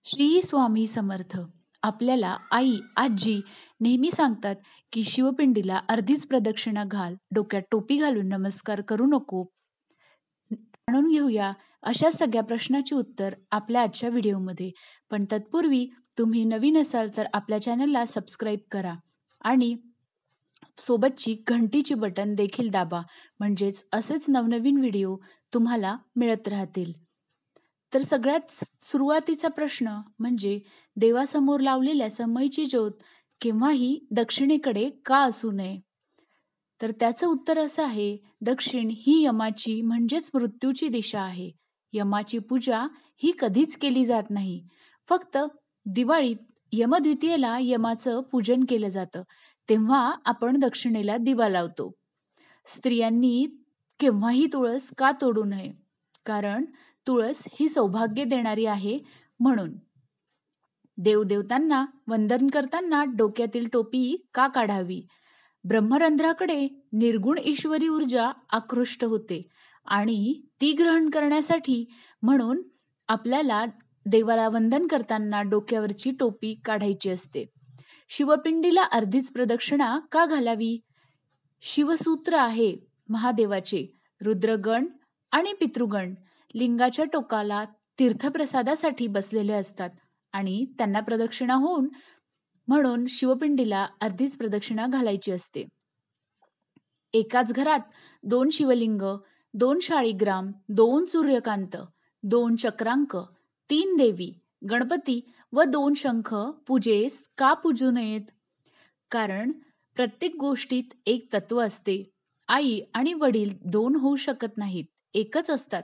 श्री स्वामी समर्थ. आपल्याला आई, आजी नेहमी सांगतात की शिवपिंडीला अर्धीच प्रदक्षिणा घाल, डोक्यात टोपी घालून नमस्कार करू नको. जाणून घेऊया अशा सगळ्या प्रश्नाची उत्तर आपल्या आजच्या व्हिडिओमध्ये. पण तत्पूर्वी तुम्ही नवीन असाल तर आपल्या चॅनलला सबस्क्राईब करा आणि सोबतची घंटीची बटन देखील दाबा, म्हणजेच असेच नवनवीन व्हिडिओ तुम्हाला मिळत राहतील. तर सगळ्यात सुरुवातीचा प्रश्न म्हणजे देवासमोर लावलेल्या समईची ज्योत केव्हाही दक्षिणेकडे का असू नये? तर त्याचं उत्तर असं आहे, दक्षिण ही यमाची म्हणजेच मृत्यूची दिशा आहे. यमाची पूजा ही कधीच केली जात नाही. फक्त दिवाळीत यमद्वितीयेला यमाचं पूजन केलं जातं. तेव्हा आपण दक्षिणेला दिवा लावतो. स्त्रियांनी केव्हाही तुळस का तोडू नये? कारण तुळस ही सौभाग्य देणारी आहे म्हणून. देवदेवतांना वंदन करताना डोक्यातील टोपी का काढावी? ब्रह्मरंध्राकडे निर्गुण ईश्वरी ऊर्जा आकृष्ट होते आणि ती ग्रहण करण्यासाठी म्हणून आपल्याला देवाला वंदन करताना डोक्यावरची टोपी काढायची असते. शिवपिंडीला अर्धीच प्रदक्षिणा का घालावी? शिवसूत्र आहे महादेवाचे. रुद्रगण आणि पितृगण लिंगाच्या टोकाला तीर्थप्रसादासाठी बसलेले असतात आणि त्यांना प्रदक्षिणा होऊन म्हणून शिवपिंडीला अर्धीच प्रदक्षिणा घालायची असते. एकाच घरात 2 शिवलिंग, 2 शाळीग्राम, 2 सूर्यकांत, 2 चक्रांक, 3 देवी, गणपती व 2 शंख पूजेस का पूजू नयेत? कारण प्रत्येक गोष्टीत एक तत्व असते. आई आणि वडील 2 होऊ शकत नाहीत, एकच असतात.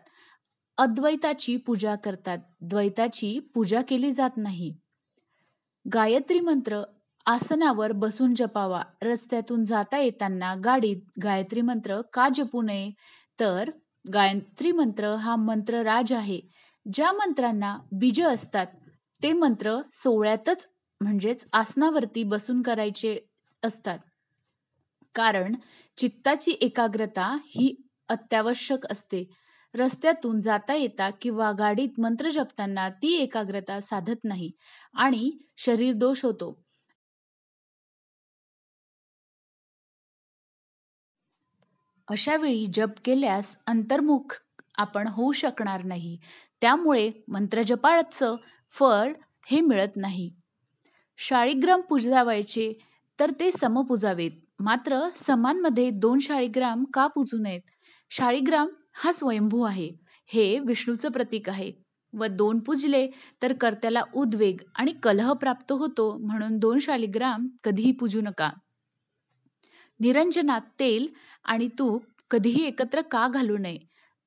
अद्वैताची पूजा करतात, द्वैताची पूजा केली जात नाही. गायत्री मंत्र आसनावर बसून जपावा. रस्त्यातून जाता येताना गाडीत गायत्री मंत्र का जपू नये? तर गायत्री मंत्र हा मंत्र राज आहे. ज्या मंत्रांना बीज असतात ते मंत्र सोहळ्यातच म्हणजेच आसनावरती बसून करायचे असतात. कारण चित्ताची एकाग्रता ही अत्यावश्यक असते. रस्त्यातून जाता येता किंवा गाडीत मंत्र जपताना ती एकाग्रता साधत नाही आणि शरीर दोष होतो. अशा वेळी जप केल्यास अंतर्मुख आपण होऊ शकणार नाही. त्यामुळे मंत्रजपाचं फळ हे मिळत नाही. शाळीग्राम पूजावायचे तर ते सम पूजावेत. मात्र समांमध्ये 2 शाळीग्राम का पूजू नयेत? शाळीग्राम हा स्वयंभू आहे. हे विष्णूचं प्रतीक आहे व 2 पूजले तर कर्त्याला उद्वेग आणि कलह प्राप्त होतो, म्हणून 2 शालिग्राम कधीही पूजू नका. निरंजनात तेल आणि तूप कधीही एकत्र का घालू नये?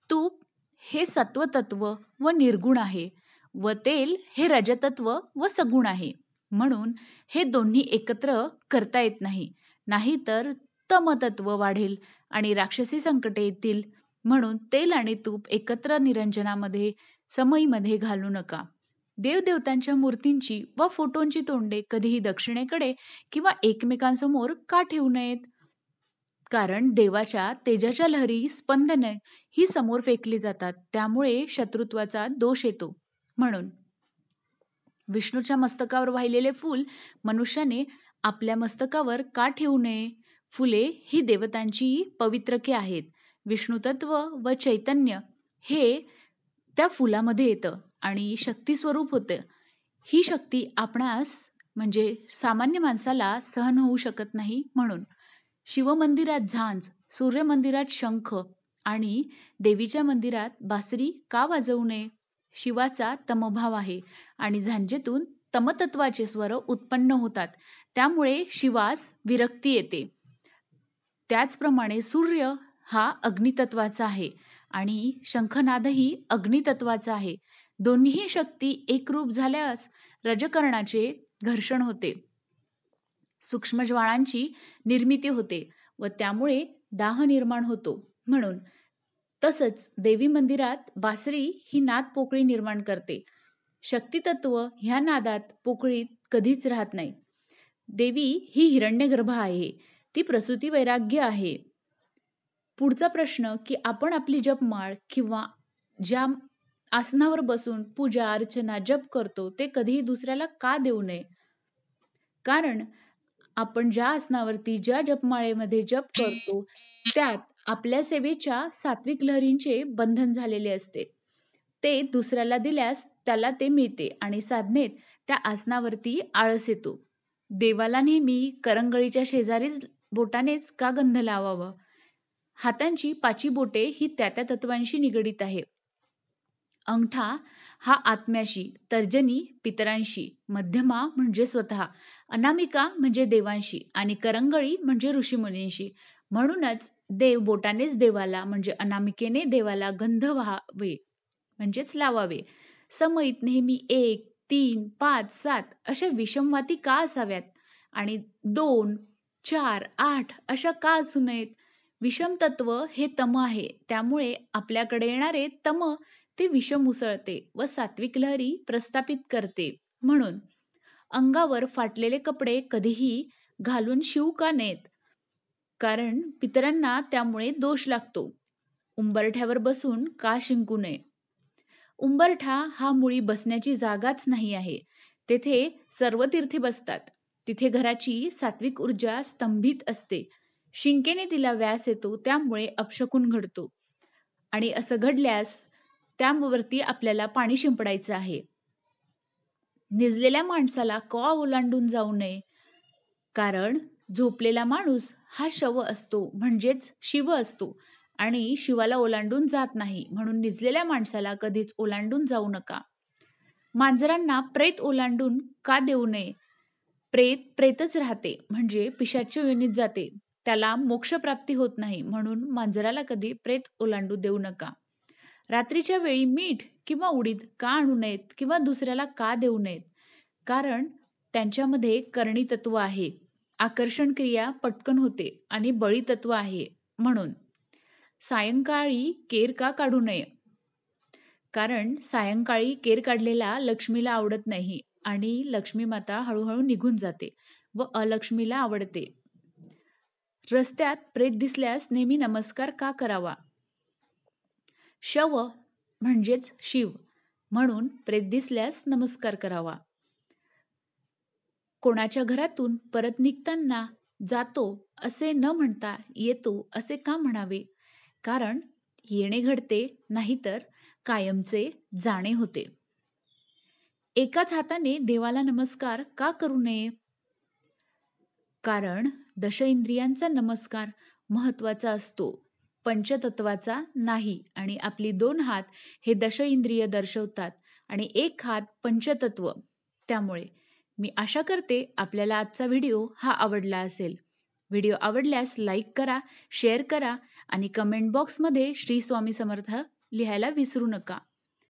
तूप हे सत्वतत्व व निर्गुण आहे व तेल हे रजतत्व व सगुण आहे. म्हणून हे दोन्ही एकत्र करता येत नाही. नाहीतर तमतत्व वाढेल आणि राक्षसी संकटे येतील. म्हणून तेल आणि तूप एकत्र निरंजनामध्ये समईमध्ये घालू नका. देवदेवतांच्या मूर्तींची व फोटोंची तोंडे कधीही दक्षिणेकडे किंवा एकमेकांसमोर का ठेवू नयेत? कारण देवाच्या तेजाच्या लहरी स्पंदने ही समोर फेकली जातात, त्यामुळे शत्रुत्वाचा दोष येतो. म्हणून विष्णूच्या मस्तकावर वाहिलेले फूल मनुष्याने आपल्या मस्तकावर का ठेवू नये? फुले ही देवतांची पवित्रके आहेत. विष्णू तत्व व चैतन्य हे त्या फुलामध्ये येतं आणि शक्ती स्वरूप होतं. ही शक्ती आपणास म्हणजे सामान्य माणसाला सहन होऊ शकत नाही. म्हणून शिवमंदिरात झांज, सूर्यमंदिरात शंख आणि देवीच्या मंदिरात बासरी का वाजवू नये? शिवाचा तमभाव आहे आणि झांजेतून तमतत्वाचे स्वर उत्पन्न होतात, त्यामुळे शिवास विरक्ती येते. त्याचप्रमाणे सूर्य हा अग्नितत्वाचा आहे आणि शंखनादही अग्नितत्वाचा आहे. दोन्ही शक्ती एकरूप झाल्यास रजकरणाचे घर्षण होते, सूक्ष्म ज्वाळांची निर्मिती होते व त्यामुळे दाह निर्माण होतो. म्हणून तसंच देवी मंदिरात बासरी ही नाद पोकळी निर्माण करते. शक्तितत्व ह्या नादात पोकळीत कधीच राहत नाही. देवी ही हिरण्यगर्भ आहे, ती प्रसूती वैराग्य आहे. पुढचा प्रश्न की आपण आपली जपमाळ किंवा ज्या आसनावर बसून पूजा, अर्चना, जप करतो ते कधीही दुसऱ्याला का देऊ नये? कारण आपण ज्या आसनावरती, ज्या जपमाळेमध्ये जप करतो, त्यात आपल्या सेवेच्या सात्विक लहरींचे बंधन झालेले असते. ते दुसऱ्याला दिल्यास त्याला ते मिळते आणि साधनेत त्या आसनावरती आळस येतो. देवाला नेहमी करंगळीच्या शेजारीच बोटानेच का गंध लावावं? हातांची 5 बोटे ही त्या तत्वांशी निगडीत आहे. अंगठा हा आत्म्याशी, तर्जनी पितरांशी, मध्यमा म्हणजे स्वतः, अनामिका म्हणजे देवांशी आणि करंगळी म्हणजे ऋषीमुनींशी. म्हणूनच देव बोटानेच देवाला म्हणजे अनामिकेने देवाला गंध व्हावे म्हणजेच लावावे. समईत नेहमी 1, 3, 5, 7 अशा विषमवाती का असाव्यात आणि 2, 4, 8 अशा का असू नयेत? विषम तत्व हे तम आहे. त्यामुळे आपल्याकडे येणारे तम ते विषम उसळते व सात्विक लहरी प्रस्थापित करते. म्हणून अंगावर फाटलेले कपडे कधीही घालून शिवू का नयेत? कारण पितरांना त्यामुळे दोष लागतो. उंबरठ्यावर बसून का शिंकू नये? उंबरठा हा मुळी बसण्याची जागाच नाही आहे. तेथे सर्व तीर्थी बसतात. तिथे घराची सात्विक ऊर्जा स्तंभित असते. शिंकेने तिला व्यास येतो, त्यामुळे अपशकुन घडतो. आणि असं घडल्यास त्यावरती आपल्याला पाणी शिंपडायचं आहे. निजलेल्या माणसाला का ओलांडून जाऊ नये? कारण झोपलेला माणूस हा शव असतो म्हणजेच शिव असतो आणि शिवाला ओलांडून जात नाही. म्हणून निजलेल्या माणसाला कधीच ओलांडून जाऊ नका. मांजरांना प्रेत ओलांडून का देऊ नये? प्रेत प्रेतच राहते म्हणजे पिशाच्य योनीत जाते. त्याला मोक्षप्राप्ती होत नाही. म्हणून मांजराला कधी प्रेत ओलांडू देऊ नका. रात्रीच्या वेळी मीठ किंवा उडीद का आणू नयेत किंवा दुसऱ्याला का देऊ नयेत? कारण त्यांच्यामध्ये करणी तत्व आहे. आकर्षण क्रिया पटकन होते आणि बळी तत्व आहे. म्हणून सायंकाळी केर का काढू नये? कारण सायंकाळी केर काढलेला लक्ष्मीला आवडत नाही आणि लक्ष्मी माता हळूहळू निघून जाते व अलक्ष्मीला आवडते. रस्त्यात प्रेत दिसल्यास नेहमी नमस्कार का करावा? शव म्हणजेच शिव, म्हणून प्रेत दिसल्यास नमस्कार करावा. कोणाच्या घरातून परत निघताना जातो असे न म्हणता येतो असे का म्हणावे? कारण येणे घडते, नाहीतर कायमचे जाणे होते. एकाच हाताने देवाला नमस्कार का करू नये? कारण दश इंद्रियांचा नमस्कार महत्वाचा असतो, पंचतत्वाचा नाही. आणि आपली 2 हात हे दश इंद्रिय दर्शवतात आणि 1 हात पंचतत्व. त्यामुळे मी आशा करते आपल्याला आजचा व्हिडिओ हा आवडला असेल. व्हिडिओ आवडल्यास लाईक करा, शेअर करा आणि कमेंट बॉक्समध्ये श्री स्वामी समर्थ लिहायला विसरू नका.